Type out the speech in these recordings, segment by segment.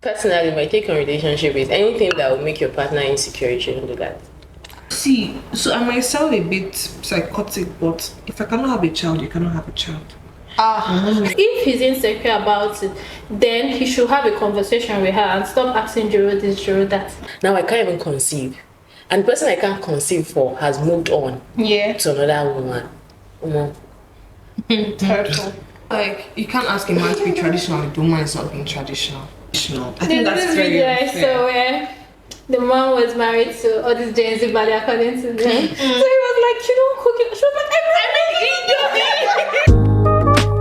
Personally, my take on relationship is anything that will make your partner insecure, you shouldn't do that. See, so I might sound a bit psychotic, but if I cannot have a child, you cannot have a child. If he's insecure about it, then he should have a conversation with her and stop asking Jiro this, Jiro that. Now I can't even conceive. And the person I can't conceive for has moved on to another woman. Hurtful. Like, you can't ask a man to be traditional if the woman is not being traditional. I think There's that's this very video I unfair. saw where the man was married to all these Gen Z body according to them. So he was like, you don't cook it. She was like, I make Indomie.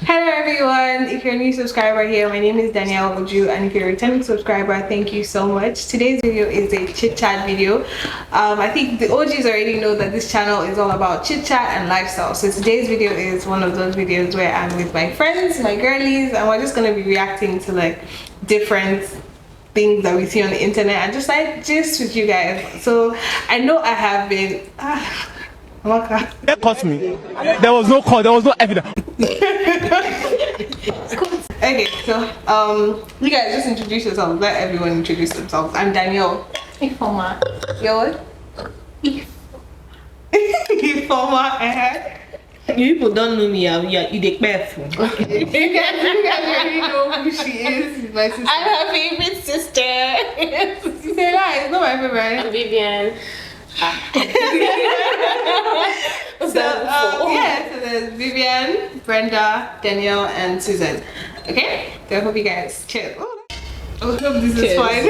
Hello everyone, if you're a new subscriber here, my name is Danielle Oju, and if you're a returning subscriber, thank you so much. Today's video is a chit chat video. I think the OGs already know that this channel is all about chit chat and lifestyle, so today's video is one of those videos where I'm with my friends, my girlies, and we're just going to be reacting to like different things that we see on the internet and just like gist with you guys. So I know I have been That cost me. There was no call, there was no evidence. Okay, so you guys just introduce yourselves. Let everyone introduce themselves. I'm Danielle. Ifoma. You're what? Ifoma. You people don't know me, you dey careful. You guys already know who she is. My sister. I'm her favorite sister. You say that, it's not my favorite. I'm Vivian. So there's Vivian, Brenda, Danielle, and Susan. Okay, so I hope you guys cheers. I hope this is fine.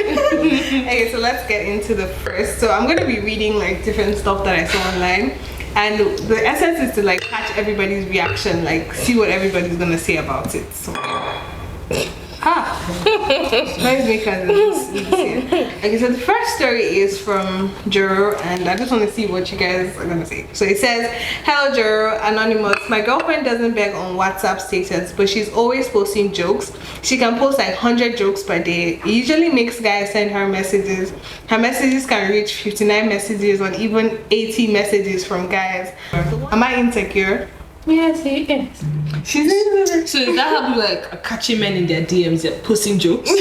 Okay, so let's get into the first. So I'm gonna be reading like different stuff that I saw online, and the essence is to like catch everybody's reaction, like see what everybody's gonna say about it. So let's make okay, so the first story is from Juro, and I just want to see what you guys are gonna say. So it says, hello Juro, anonymous. My girlfriend doesn't beg on WhatsApp status, but she's always posting jokes. She can post like 100 jokes per day. It usually makes guys send her messages. Her messages can reach 59 messages or even 80 messages from guys. Am I insecure? Yes, he is. So is that how like catching men in their DMs and posting jokes? So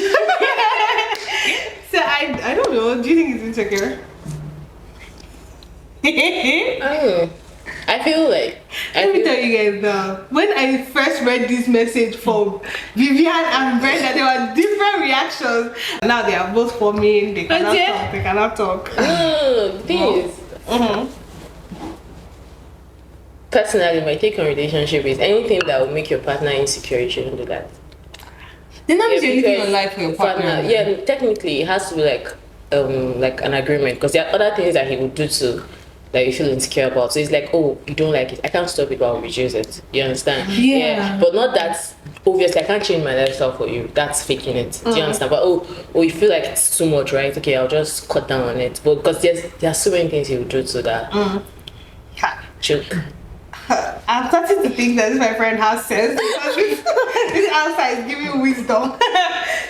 I don't know. Do you think he's insecure? I feel like Let me tell you guys now, when I first read this message from Vivian and Brenda, there were different reactions. Now they are both for me. They cannot talk. They cannot talk. this. Personally, my take on relationship is anything that will make your partner insecure, you shouldn't do that. Then that means you're living because your life for your partner. Yeah, technically it has to be like an agreement, because there are other things that he would do to that you feel insecure about. So it's like, oh, you don't like it, I can't stop it, but I'll reduce it. You understand? Yeah. But not that obviously I can't change my lifestyle for you. That's faking it. Do you understand? But oh, you feel like it's too much, right? Okay, I'll just cut down on it. But because there are so many things he would do to that. Choke. I'm starting to think that this my friend has sense because this answer is giving wisdom.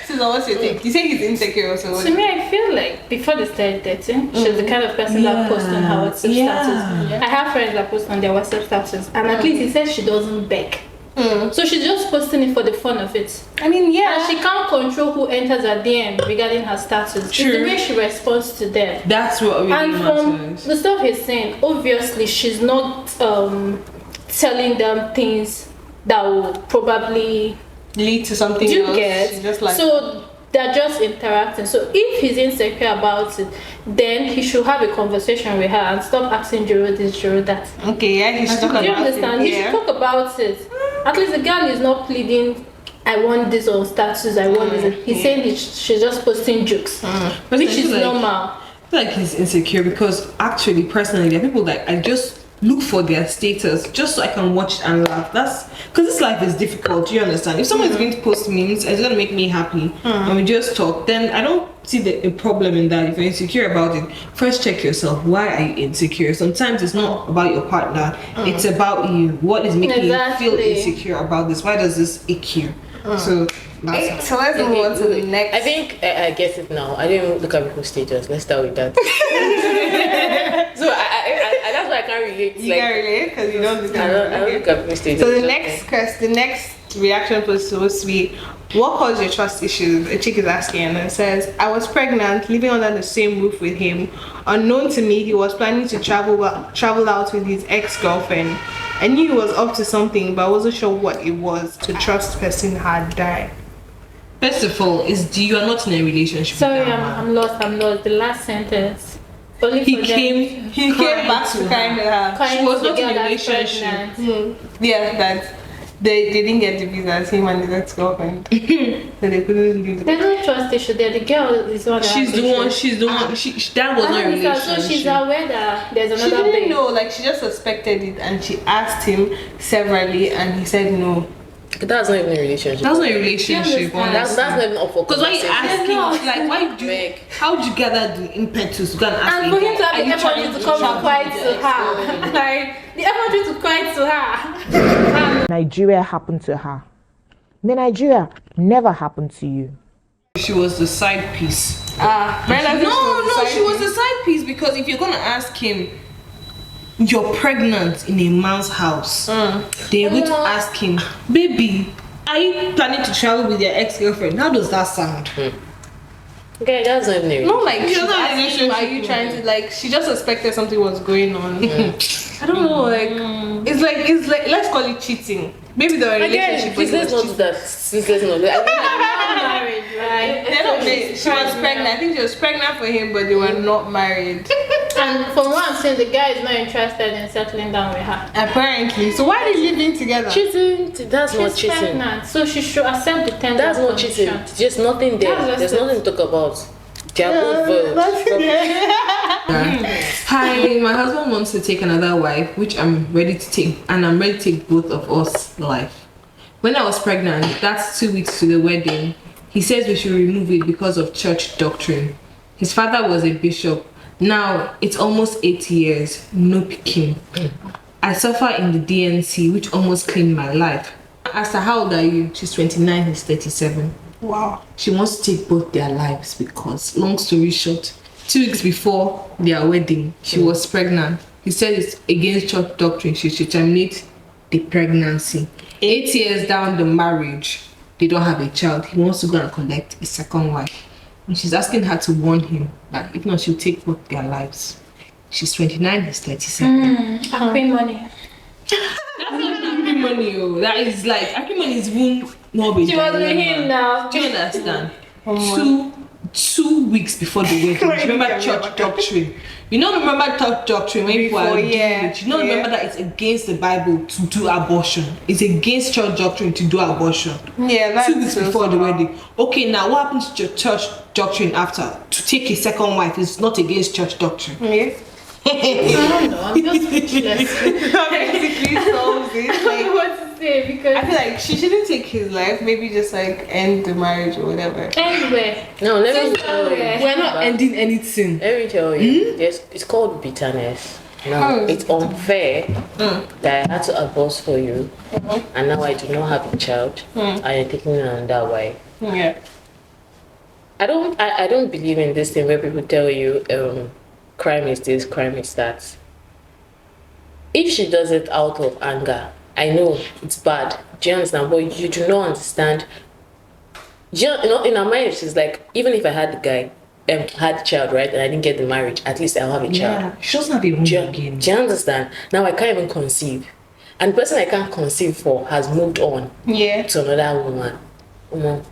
So what's your take? You say he's insecure, so To me, I feel like before they started dating, she's the kind of person that posts on her WhatsApp status. I have friends that post on their WhatsApp status, and at least he says she doesn't beg. So she's just posting it for the fun of it. I mean, yeah. And she can't control who enters her DM regarding her status. It's the way she responds to them. That's what really And from matters. the stuff he's saying, obviously she's not telling them things that will probably lead to something do you else. get Just like so they're just interacting. So if he's insecure about it, then he should have a conversation with her and stop asking Jiro this, Jiro that. okay, yeah, he should talk about Do you understand? it. He should talk about it. At least the girl is not pleading, I want this on status, I want this. He's saying she's just posting jokes, But which I is feel like- normal. I feel like he's insecure because actually, personally, there are people that I just look for their status just so I can watch and laugh. That's because this life is difficult. Do you understand? If someone is going to post memes and it's going to make me happy and we just talk, then I don't see a problem in that. If you're insecure about it, first check yourself. Why are you insecure? Sometimes it's not about your partner, it's about you. What is making you feel insecure about this? Why does this ache you? So let's move on to the next. I think I guess it now. I didn't even look at people's status. Let's start with that. So I that's why I can't relate. You can't relate because you don't look at I don't look at mistakes. So the next reaction was supposed to be, what caused your trust issues? A chick is asking, and it says, I was pregnant, living under the same roof with him. Unknown to me, he was planning to travel out with his ex-girlfriend. I knew he was up to something, but I wasn't sure what it was. The trust person had died. First of all, you are not in a relationship. Sorry, with that man. I'm lost. The last sentence. Only He for came back to kind of her. She was not in a relationship. Yeah, that they didn't get the visas, him and his ex-girlfriend. So they couldn't leave. There's no trust issue there. The girl is the one that She's the one. that was not a relationship. So she's aware that there's She another didn't babe. know, like she just suspected it, and she asked him severally, and he said no. That's not even a relationship. That's not a relationship. That's not even up for Because why you conversation. asking, like, why do you, how do you gather the impetus to go and ask And a for him guy, to have are the you effort trying to to come travel and cry with to your her. ex-girlfriend? Like, the effort to cry to her. Nigeria happened to her. The Nigeria never happened to you. She was the side piece. No, She was the side piece, because if you're gonna ask him, you're pregnant in a man's house, they're going to ask him, baby, are you planning to travel with your ex-girlfriend? How does that sound? Okay, that's not even a No, like She's she's not in a asking him, are you relationship trying to, like, she just suspected something was going on. I don't know, like it's like let's call it cheating. Maybe the relationship Please let's not do that. Please let's not do that. Married, right? They're not married. She was pregnant. I think she was pregnant for him, but they were not married. And from what I'm saying, the guy is not interested in settling down with her. Apparently. So why are they living together? Cheating, that's not She's cheating. pregnant, so she should accept the terms That's and not cheating. conditions. There's nothing there. That's There's just nothing to talk about. They are both Hi, my husband wants to take another wife, which I'm ready to take, and I'm ready to take both of us life. When I was pregnant, that's 2 weeks to the wedding, he says we should remove it because of church doctrine. His father was a bishop. Now it's almost 8 years, no picking. I suffer in the DNC, which almost claimed my life. I asked her, how old are you? She's 29, he's 37. Wow. She wants to take both their lives because, long story short, 2 weeks before their wedding, she was pregnant. He said it's against church doctrine. She should terminate the pregnancy. 8 years down the marriage, they don't have a child. He wants to go and collect a second wife. And she's asking her to warn him that if not, she'll take both their lives. She's 29, he's 37. Acrimony. That's not acrimony, oh. That is like, acrimony is womb, no baby. She was with him now. Do you understand? 2 weeks before the wedding. Remember church doctrine. You know, remember church doctrine when people are doing it. You know, remember that it's against the Bible to do abortion. It's against church doctrine to do abortion. Yeah, that's 2 weeks before the wedding. Okay, now what happens to your church doctrine after? To take a second wife is not against church doctrine. Yeah. I don't know. I'm just speechless. Basically solves it. I don't know Like, what to say because I feel like she shouldn't take his life. Maybe just like end the marriage or whatever. anyway. No, let me tell you. We're not ending anything. Let me tell you. It's called bitterness. Now, it's unfair that I had to abort for you, and now I do not have a child, and you're taking it on that way. Yeah. I don't believe in this thing where people tell you crime is this, crime is that. If she does it out of anger, I know it's bad. Do you understand? But you do not understand. You know, in our marriage, she's like, even if I had the guy, had the child, right, and I didn't get the marriage, at least I'll have a child. Yeah, she doesn't have a womb again. Do you understand? Now I can't even conceive. And the person I can't conceive for has moved on Yeah. to another woman.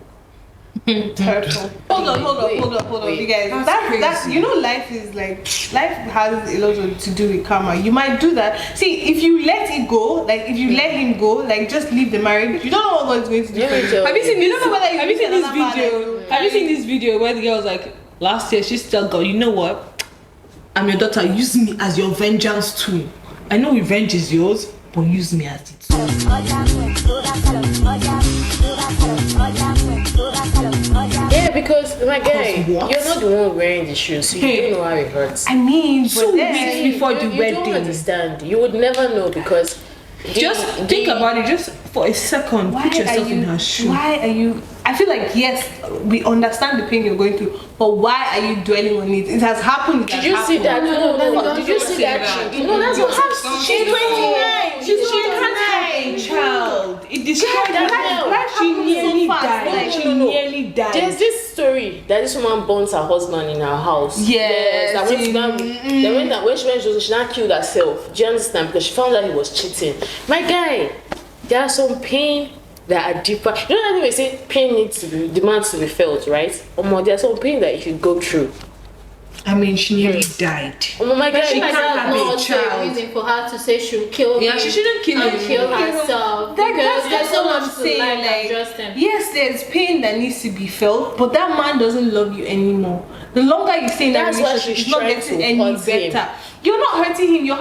Hurtful. Hold on. You guys, that's you know, life has a lot to do with karma. You might do that. See, if you let it go, like if you let him go, like just leave the marriage, you don't know what God's going to do for you. Have you seen You don't know whether you Have you seen meet this another man video? like Have you seen this video where the girl was like, last year she still got, you know what? I'm your daughter, use me as your vengeance tool. I know revenge is yours, but use me as it. Yeah, because my guy, what? you're not the one wearing the shoes, so you don't know how it hurts. I mean, 2 weeks before the You don't wedding. understand. You would never know because Just think about it, just for a second. Put yourself in her shoe. Why are you? I feel like yes, we understand the pain you're going through, but why are you dwelling on it? It has happened. Did you see that? No. Did you see that? You know, that's what happens. She's 29. She's 29. Child. It destroyed her life. She nearly died. She nearly died. There's this story that this woman burns her husband in her house. Yes. That when she went to she now killed herself. Do you understand? Because she found out he was cheating. My guy, there are some pain that are deeper. You know that they say pain demands to be felt, right? There's some pain that if you go through. I mean, she nearly died. Oh my God, she can't have a a child. reason for her to say she'll kill him. Yeah, she shouldn't kill him. Kill herself. Because there's so much to saying, life like, than just him. yes, there's pain that needs to be felt, but that man doesn't love you anymore. The longer you stay in that That's why relationship, she's it's not trying getting to any hurt him. better. You're not hurting him, you're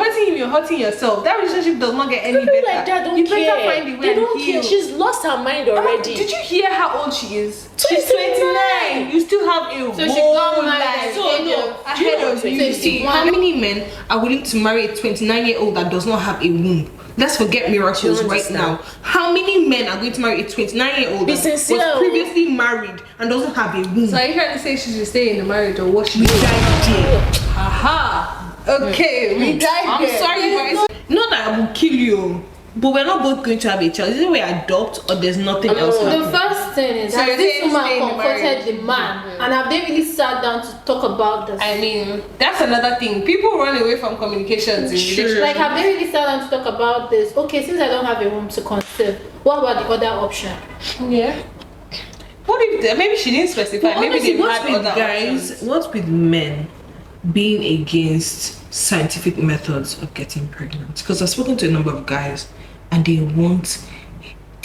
hurting yourself. That relationship does not get any People better. like that don't you care. better find a way They and don't heal. care. She's lost her mind already. Did you hear how old she is? 29. She's 29. You still have a So she whole got married life. at So the age no, of ahead of you. 21. How many men are willing to marry a 29-year-old that does not have a womb? Let's forget miracles right understand? now. How many men are going to marry a 29-year-old Be that sincere. was previously married and doesn't have a womb? So are you trying to say she should stay in the marriage or what she We did? died there. Aha. Okay, we died I'm there. sorry, guys. Not that I will kill you, but we're not both going to have a child. Either we adopt or there's nothing else The happening. first thing is So that you're this saying woman stay in the comforted marriage. the man, and have they really sat down to talk about this? I mean, that's another thing. People run away from communications in relationships. Like, have they really sat down to talk about this? Okay, since I don't have a womb to conceive, what about the other option? Yeah. What if maybe she didn't specify? But Maybe honestly, they what's had with other guys? options. What's with men being against scientific methods of getting pregnant? Because I've spoken to a number of guys, and they want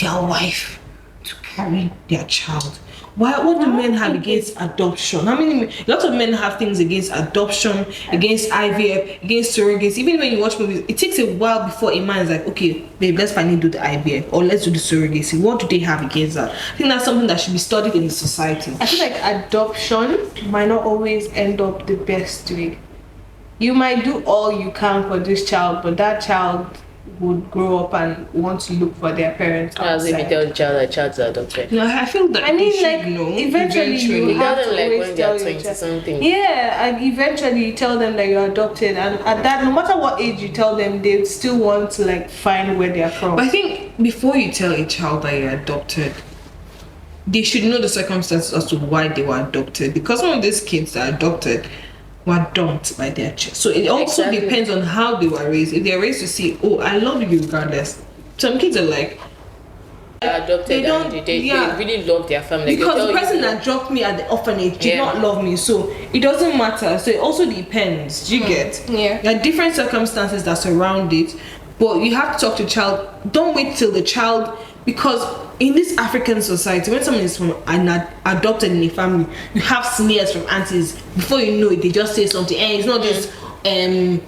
their wife to carry their child. What do men have against adoption? How many? Lots of men have things against adoption, against IVF, against surrogacy. Even when you watch movies, it takes a while before a man is like, okay, babe, let's finally do the IVF or let's do the surrogacy. What do they have against that? I think that's something that should be studied in the society. I feel like adoption might not always end up the best way. You might do all you can for this child, but that child would grow up and want to look for their parents As if you outside. tell the child that child's adopted. No, I feel that I mean, they should like, know eventually you You have tell to them like always when they are tell your 20 child. something. Yeah, and eventually you tell them that you're adopted, and at that, no matter what age you tell them, they still want to like find where they're from. But I think before you tell a child that you're adopted, they should know the circumstances as to why they were adopted. Because some of these kids that are adopted were dumped by their child. So it also Exactly. depends on how they were raised. If they're raised to see, oh, I love you regardless. Some kids are like, Adopted They don't- and they yeah. really love their family. because They the tell person you, that dropped me at the orphanage did Yeah. not love me, so it doesn't matter. So it also depends. Do you get? Yeah. There are different circumstances that surround it, but you have to talk to the child. Don't wait till the child, because in this African society, when someone is from adopted in a family, you have sneers from aunties. Before you know it, they just say something, and it's not this adopted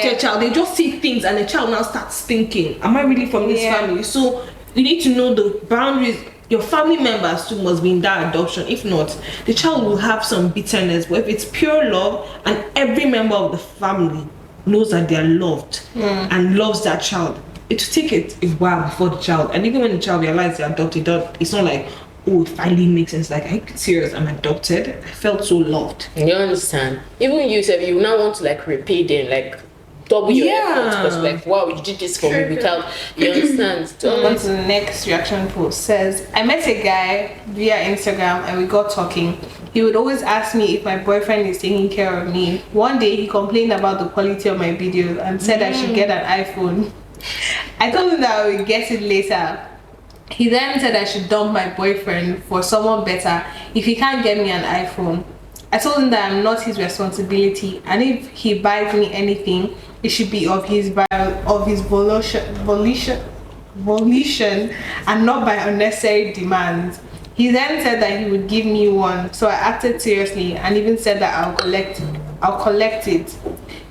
Yeah. child. They just say things, and the child now starts thinking, "Am I really from this Yeah. family?" So you need to know the boundaries. Your family members too must be in that adoption. If not, the child will have some bitterness. But if it's pure love and every member of the family knows that they are loved and loves that child, it will take it a while before the child. And even when the child realizes they're adopted, it's not like, oh, it finally makes sense. Like, are you serious? I'm adopted. I felt so loved. you understand? Even you said you now want to like repay them, like double your Yeah. effort, because like wow, you did this for me without, you understand? On to the next reaction post. Says, I met a guy via Instagram and we got talking. He would always ask me if my boyfriend is taking care of me. One day he complained about the quality of my videos and said I should get an iPhone. I told him that I would get it later. He then said I should dump my boyfriend for someone better if he can't get me an iPhone. I told him that I'm not his responsibility, and if he buys me anything, it should be of his volition and not by unnecessary demands. He then said that he would give me one, so I acted seriously and even said that I'll collect it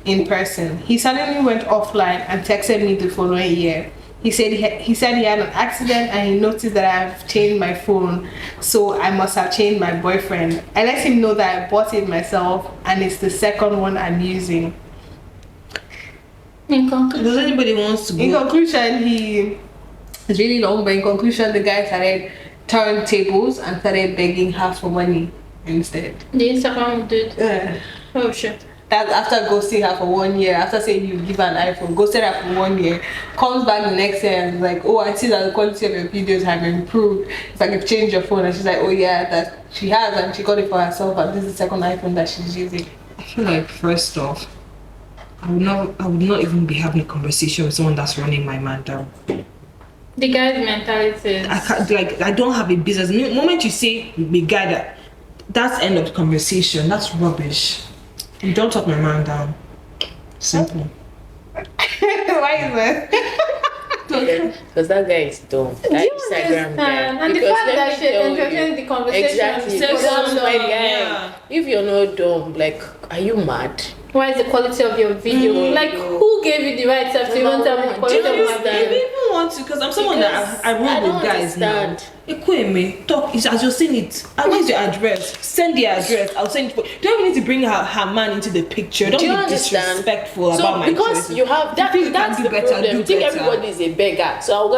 in person. He suddenly went offline and texted me the following year. He said he had an accident and he noticed that I've changed my phone, so I must have changed my boyfriend. I let him know that I bought it myself and it's the second one I'm using. In conclusion, Does anybody wants to go? In conclusion, it's really long, but in conclusion, the guy started turntables and started begging her for money instead. the Instagram dude. Yeah. Oh shit. That's after ghosting her for 1 year, after saying you give her an iPhone, ghosted her for 1 year, comes back the next year and is like, oh, I see that the quality of your videos have improved. It's like you've changed your phone, and she's like, oh yeah, that she has, and she got it for herself, and this is the second iPhone that she's using. I feel like first off, I would not even be having a conversation with someone that's running my man down. The guy's mentality is. I can't, like, I don't have a business. The moment you say the guy that's end of the conversation. That's rubbish. You don't talk my man down. Simple. Why is that? Because that guy is dumb. That Instagram guy. And the Because fact let that me she tell entertained you, the conversation. exactly. So Because dumb. my guy, Yeah. if you're not dumb, like, are you mad? Why is the quality of your video? Like, who gave you the right stuff to even tell me the Do quality you of my understand? I video? even want to, because I'm someone that I I roll don't with guys now. understand. Ekweme, talk is as you're saying it. Where's your address? Send the address. I'll send it. Don't even need to bring her man into the picture. Don't Do you be understand? disrespectful So about my because choices. you have that, You think you that's can the do better, problem. do You think better. everybody is a beggar. So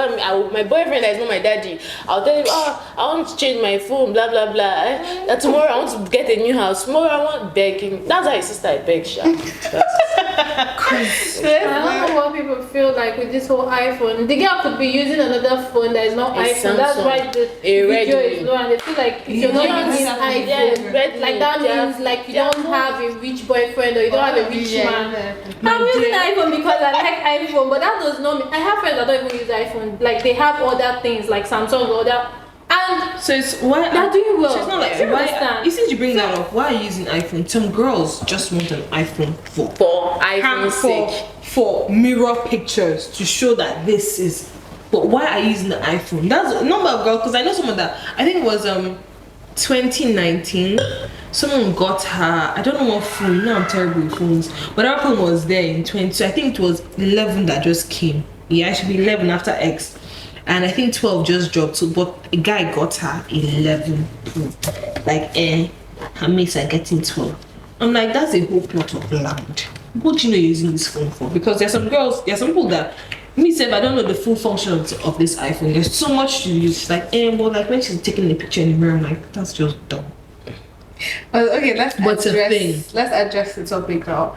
my boyfriend that is not my daddy, I'll tell him, oh, I want to change my phone, blah blah blah. That tomorrow I want to get a new house. Tomorrow I want begging. That's how his sister I beg. Sha. I don't know what people feel like with this whole iPhone. The girl could be using another phone that is not A iPhone. That's Samsung. why the A video Redmi. is low, and they feel like if you're not Yeah, using yeah, iPhone, Redmi, like that yeah. means like you Yeah. don't have a rich boyfriend or you don't have a rich man. I'm using iPhone because I like iPhone, but that does not mean I have friends that don't even use iPhone. Like they have other things like Samsung or other. And So it's why they're doing well. So it's not like Do you why. understand? You see, you bring that up. Why are you using iPhone? Some girls just want an iPhone For iPhone's sake. for mirror pictures to show that this is. But why are you using the iPhone? That's a number of girls, because I know someone that I think it was 2019. Someone got her. I don't know what phone. You know I'm terrible with phones. But her phone was there in 20. So I think it was 11 that just came. Yeah, it should be 11 after X. And I think 12 just dropped. So, but a guy got her 11 Pro. Like, her mates are getting 12. I'm like, that's a whole plot of land. What do you know you're using this phone for? Because there's some people that me say, I don't know the full function of this iPhone. There's so much to use. Like, well, like when she's taking the picture in the mirror, I'm like, that's just dumb. Okay, let's What's the thing? address the topic now.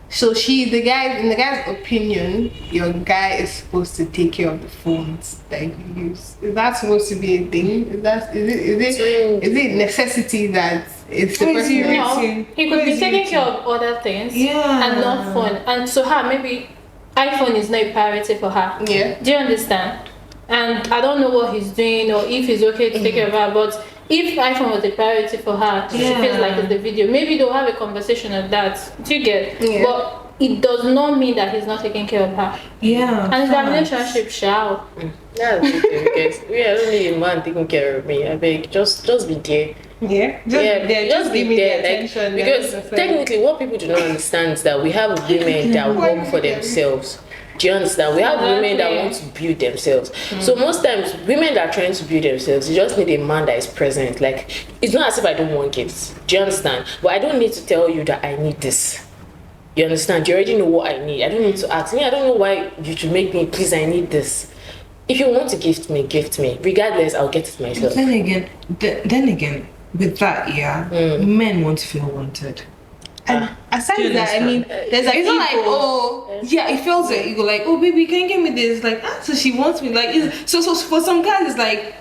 So in the guy's opinion, your guy is supposed to take care of the phones that you use. Is that supposed to be a thing? Is it necessity that it's the person No, using? he could be taking care of other things and not phone. And so her maybe iPhone is not a priority for her. Yeah. Do you understand? And I don't know what he's doing or if he's okay to take care of her, but if iPhone was a priority for her, she feels like it's the video. Maybe they'll have a conversation of that. Do you get? Yeah. But it does not mean that he's not taking care of her. Yeah. And the relationship shall. That's okay, because we are only a man taking care of me. I beg, just be there. Yeah. Just be give me there. the Like, attention. because that's the technically, what people do not understand is that we have women that work for themselves. Do you understand? We have women that want to build themselves. So most times, women that are trying to build themselves, you just need a man that is present. Like, it's not as if I don't want gifts. Do you understand? But I don't need to tell you that I need this. You understand? You already know what I need. I don't need to ask me. I don't know why you should make me, please, I need this. If you want to gift me, gift me. Regardless, I'll get it myself. Then again, with that, men want to feel wanted. And aside that, I mean, there's like It's not like, people. it feels like you go like, oh baby, can you give me this? Like, so she wants me. Like, so for some guys, it's like,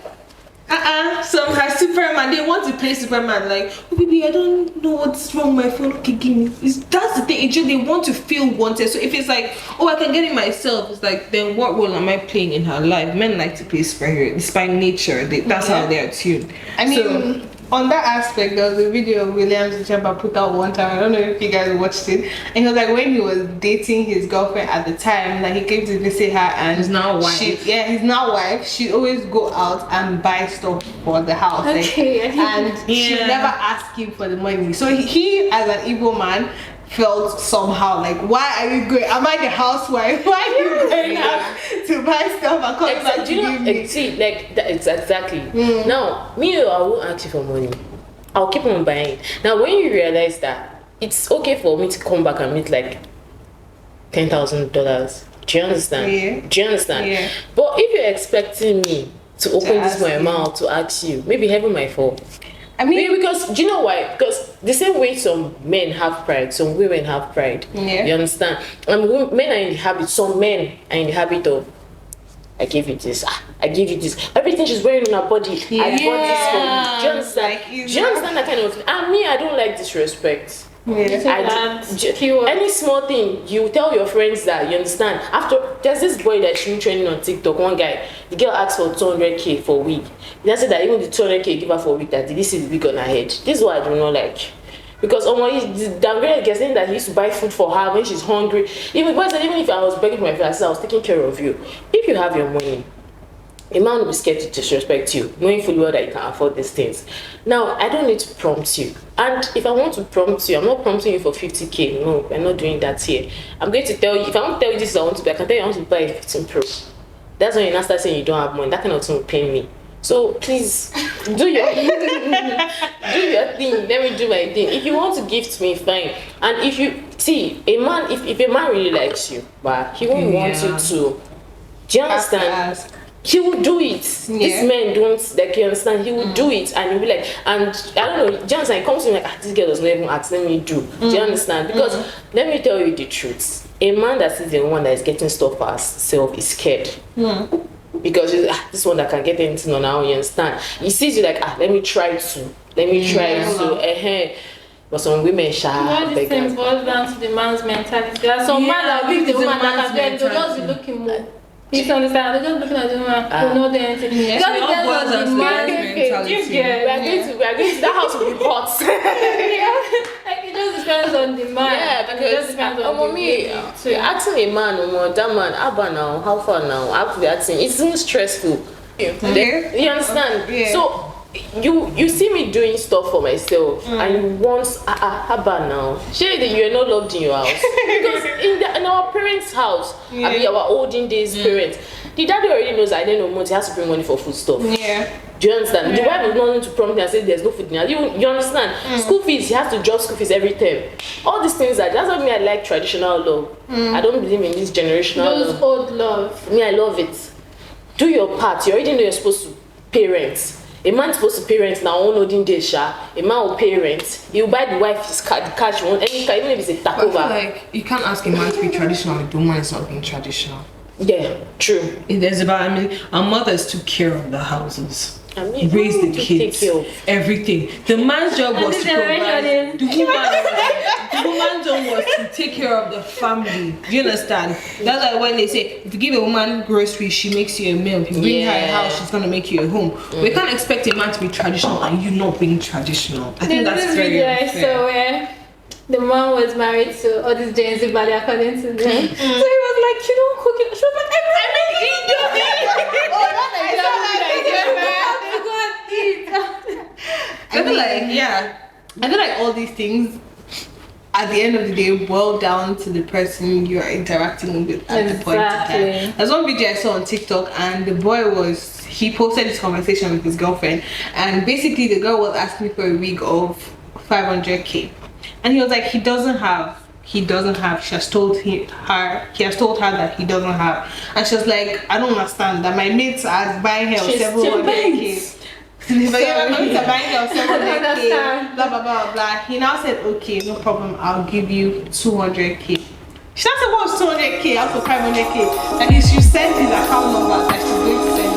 some are Superman. They want to play Superman. Like, oh baby, I don't know what's wrong with my phone. Okay, give me. That's the thing. It's just they want to feel wanted. So if it's like, oh, I can get it myself, it's like, then what role am I playing in her life? Men like to play superhero. It's by nature. That's how they're tuned. I mean, on that aspect, there was a video Williams Jabba put out one time. I don't know if you guys watched it. And he was like, when he was dating his girlfriend at the time, like he came to visit her, and His now wife. his now wife. She'd always go out and buy stuff for the house. Okay. And she'd never ask him for the money. So he as an Igbo man, felt somehow like, why are you going? Am I the housewife? Why are you going out to buy stuff and come back to give me? See, like it's exactly. Now, me, I won't ask you for money. I'll keep on buying. Now, when you realize that it's okay for me to come back and meet like $10,000. Do you understand? Yeah. Do you understand? Yeah. But if you're expecting me to open this ask my you. mouth to ask you, maybe heaven might fall. I mean, Maybe because, do you know why? Because the same way some men have pride, some women have pride. Yeah. You understand? And men are in the habit, some men are in the habit of, I give you this, I give you this. Everything she's wearing on her body, I bought this for you. Do you understand? Like, Do you understand that kind of thing? And me, I don't like disrespect. Any small thing, you tell your friends that, you understand. After, there's this boy that's training on TikTok, one guy, the girl asked for 200k for a week. He said that even the 200k give her for a week, that this is big on her head. This is what I do not like. Because he's downgraded, saying that he used to buy food for her when she's hungry. Even if I was begging for my friends, I was taking care of you. If you have your money, a man will be scared to disrespect you, knowing fully well that you can afford these things. Now, I don't need to prompt you. And if I want to prompt you, I'm not prompting you for 50k. No, we're not doing that here. I'm going to tell you, if I want to tell you this is I want to buy, I can tell you I want to buy a 15 Pro. That's when you now start saying you don't have money. That kind of thing will pain me. So please, do your thing. Let me do my thing. If you want to gift me, fine. And if you see a man, if a man really likes you, but he won't want you to. Do you understand? He will do it. Yeah. These men don't, like, you understand, he will do it, and he'll be like, and I don't know, do you understand? He comes to me like, this girl does not even ask, let me do. Do you understand? Because let me tell you the truth. A man that sees the one that is getting stuff for herself is scared. Because this one that can get anything on her own, you understand? He sees you like, let me try to. But some women all these things boils down to the man's mentality. There are some men that leave the woman that can do it, they'll just be looking more. You understand? They're just looking at the woman who know the anything. Yes, Just it all because boils of down the to man. mentality. we are going to that house will be hot. Like, it just depends on the man. Yeah, And it just because depends on the me, woman too. asking a man, that man, Abba now, how far now? I have to be asking. It's so stressful. Okay. You understand? Yeah. So you see me doing stuff for myself, and you want Abba now. Surely you're not loved in your house. Because in our parents' house, I mean our olden days parents, the daddy already knows I didn't know money, he has to bring money for food stuff. Yeah. Do you understand? The wife is not going to prompt me and say there's no food in the house. You understand? School fees, he has to drop school fees every term. All these things that's what me I like traditional love. I don't believe in this generational Those love. old love. Me, I love it. Do your part. You already know you're supposed to parent. A man's supposed to parent now on olden days, a man will parent. He'll buy the wife his car, the car she wants, any car, even if it's a But I feel takeover. like you can't ask a man to be traditional if the woman is not being traditional. Yeah, true. There's about, our mothers took care of the houses. I mean, Raise the to kids, take care of. everything. The man's job was to provide. generation The woman's job was to take care of the family. Do you understand? That's why when they say if you give a woman groceries, she makes you a meal. If you bring her a house, she's gonna make you a home. We can't expect a man to be traditional and you not being traditional. I think There's that's this very video I unfair. saw where the man was married to all these Gen Z body according to them. So he was like, you don't cook it. She was like, I make I feel like all these things at the end of the day boil down to the person you are interacting with at the point in time. There's one video I saw on TikTok, and the boy he posted this conversation with his girlfriend, and basically the girl was asking for a wig of 500k, and he was like, he doesn't have. She has told her that he doesn't have, and she was like, I don't understand that my mates are buying her 700k. Blah blah blah blah. He now said, okay, no problem, I'll give you 200k. She now said, what's 200k out of 500k? That he should send his account number that she's going to send